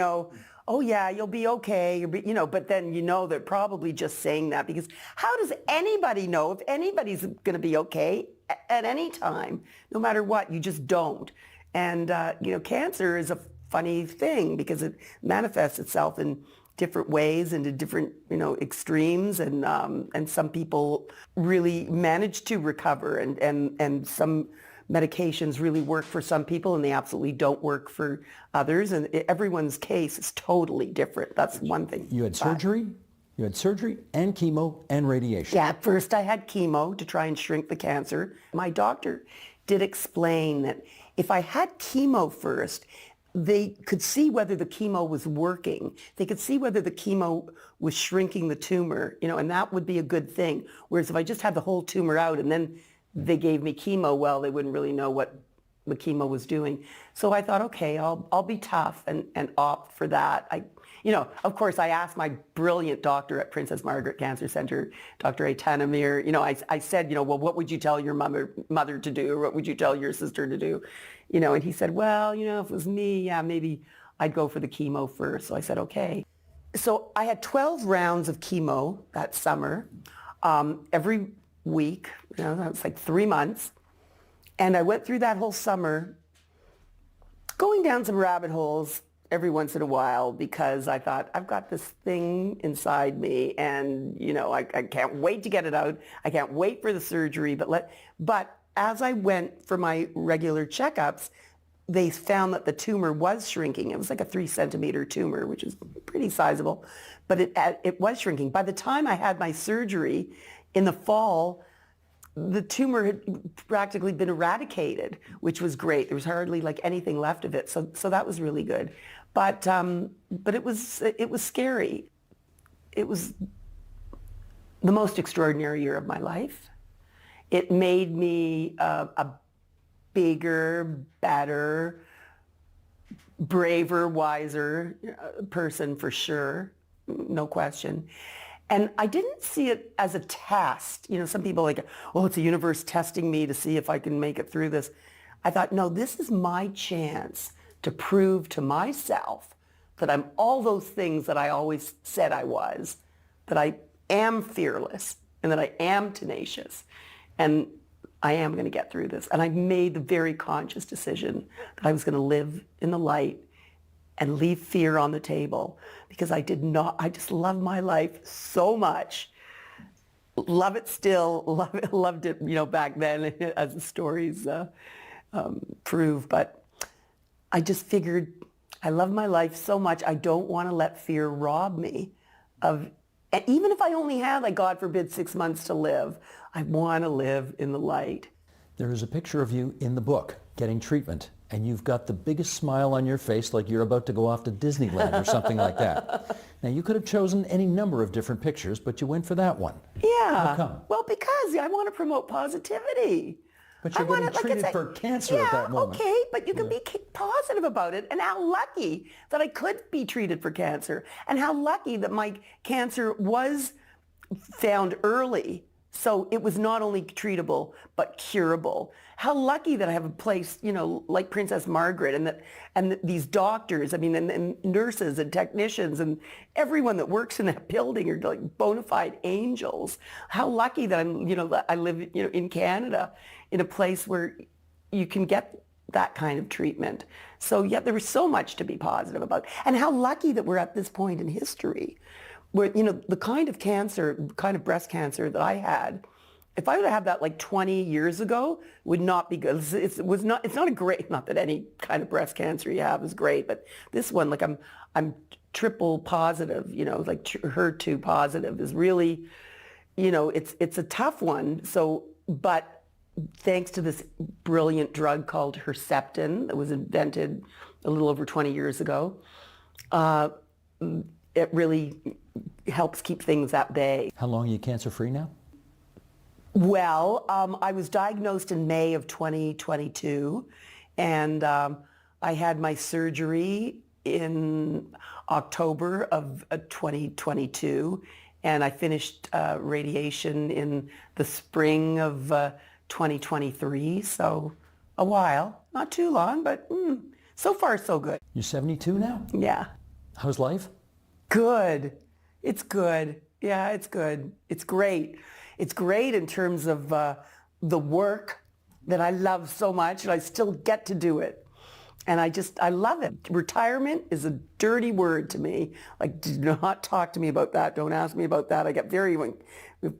oh yeah, you'll be okay, but then they're probably just saying that because how does anybody know if anybody's going to be okay at any time, no matter what? You just don't. And, cancer is a funny thing because it manifests itself in different ways and to different, extremes. And some people really manage to recover and some medications really work for some people and they absolutely don't work for others. And everyone's case is totally different. That's one thing. You had surgery? You had surgery and chemo and radiation. Yeah, at first I had chemo to try and shrink the cancer. My doctor did explain that if I had chemo first, they could see whether the chemo was working. They could see whether the chemo was shrinking the tumor, and that would be a good thing. Whereas if I just had the whole tumor out and then they gave me chemo, well, they wouldn't really know what the chemo was doing. So I thought, okay, I'll be tough and opt for that. Of course, I asked my brilliant doctor at Princess Margaret Cancer Center, Dr. Tanamir, I said, well, what would you tell your mother to do? Or what would you tell your sister to do? And he said, well, if it was me, yeah, maybe I'd go for the chemo first. So I said, okay. So I had 12 rounds of chemo that summer, every week, that was like 3 months. And I went through that whole summer going down some rabbit holes every once in a while because I thought, I've got this thing inside me and, I can't wait to get it out. I can't wait for the surgery. But as I went for my regular checkups, they found that the tumor was shrinking. It was like a 3-centimeter tumor, which is pretty sizable, but it was shrinking. By the time I had my surgery in the fall, the tumor had practically been eradicated, which was great. There was hardly like anything left of it. So that was really good. But it was scary. It was the most extraordinary year of my life. It made me a bigger, better, braver, wiser person for sure, no question. And I didn't see it as a test. Some people it's the universe testing me to see if I can make it through this. I thought, no, this is my chance to prove to myself that I'm all those things that I always said I was, that I am fearless and that I am tenacious. And I am going to get through this. And I made the very conscious decision that I was going to live in the light and leave fear on the table because I just love my life so much. Love it still, loved it, back then as the stories prove. But I just figured I love my life so much. I don't want to let fear rob me of, and even if I only had, God forbid, 6 months to live, I want to live in the light. There is a picture of you in the book getting treatment, and you've got the biggest smile on your face like you're about to go off to Disneyland or something like that. Now, you could have chosen any number of different pictures, but you went for that one. Yeah. How come? Well, because I want to promote positivity. But you're getting treated for cancer at that moment. Yeah, okay, but you can be positive about it. And how lucky that I could be treated for cancer. And how lucky that my cancer was found early. So it was not only treatable, but curable. How lucky that I have a place, like Princess Margaret and these doctors, and nurses and technicians and everyone that works in that building are like bona fide angels. How lucky that I live, in Canada, in a place where you can get that kind of treatment. So yeah, there was so much to be positive about. And how lucky that we're at this point in history where, the kind of breast cancer that I had, if I would have had that 20 years ago, would not be good. It's not a great, not that any kind of breast cancer you have is great, but this one, I'm triple positive, HER2 positive is really, it's a tough one. So, but thanks to this brilliant drug called Herceptin that was invented a little over 20 years ago, it really helps keep things at bay. How long are you cancer-free now? Well, I was diagnosed in May of 2022, and I had my surgery in October of 2022, and I finished radiation in the spring of 2023, so a while. Not too long, but so far so good. You're 72 now? Yeah. How's life? Good. It's good. Yeah, it's good. It's great. It's great in terms of the work that I love so much, and I still get to do it. And I love it. Retirement is a dirty word to me. Like, do not talk to me about that. Don't ask me about that. I get when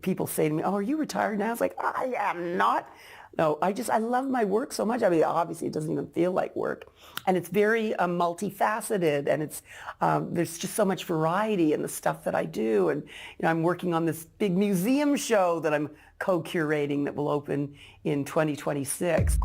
people say to me, oh, are you retired now? It's like, I am not. No, I love my work so much. I mean, obviously it doesn't even feel like work. And it's very multifaceted, and it's there's just so much variety in the stuff that I do. And I'm working on this big museum show that I'm co-curating that will open in 2026.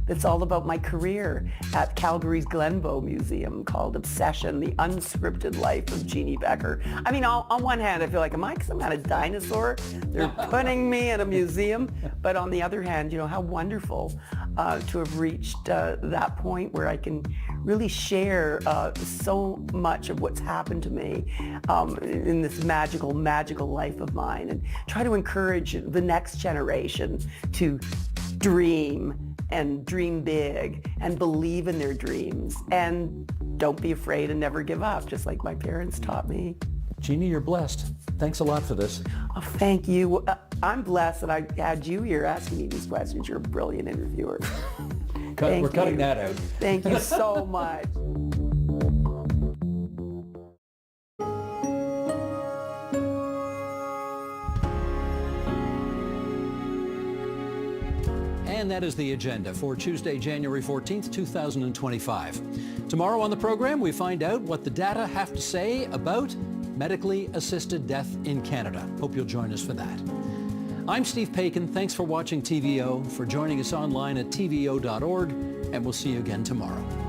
It's all about my career at Calgary's Glenbow Museum called Obsession, the Unscripted Life of Jeanne Beker. I mean, on one hand, I feel like, am I some kind of dinosaur? They're putting me in a museum. But on the other hand, how wonderful to have reached that point where I can really share so much of what's happened to me in this magical, magical life of mine, and try to encourage the next generation to dream and dream big and believe in their dreams and don't be afraid and never give up, just like my parents taught me. Jeanne, you're blessed. Thanks a lot for this. Oh, thank you. I'm blessed that I had you here asking me these questions. You're a brilliant interviewer. We're cutting that out. Thank you so much. And that is the agenda for Tuesday, January 14th, 2025. Tomorrow on the program, we find out what the data have to say about medically assisted death in Canada. Hope you'll join us for that. I'm Steve Paikin. Thanks for watching TVO, for joining us online at tvo.org, and we'll see you again tomorrow.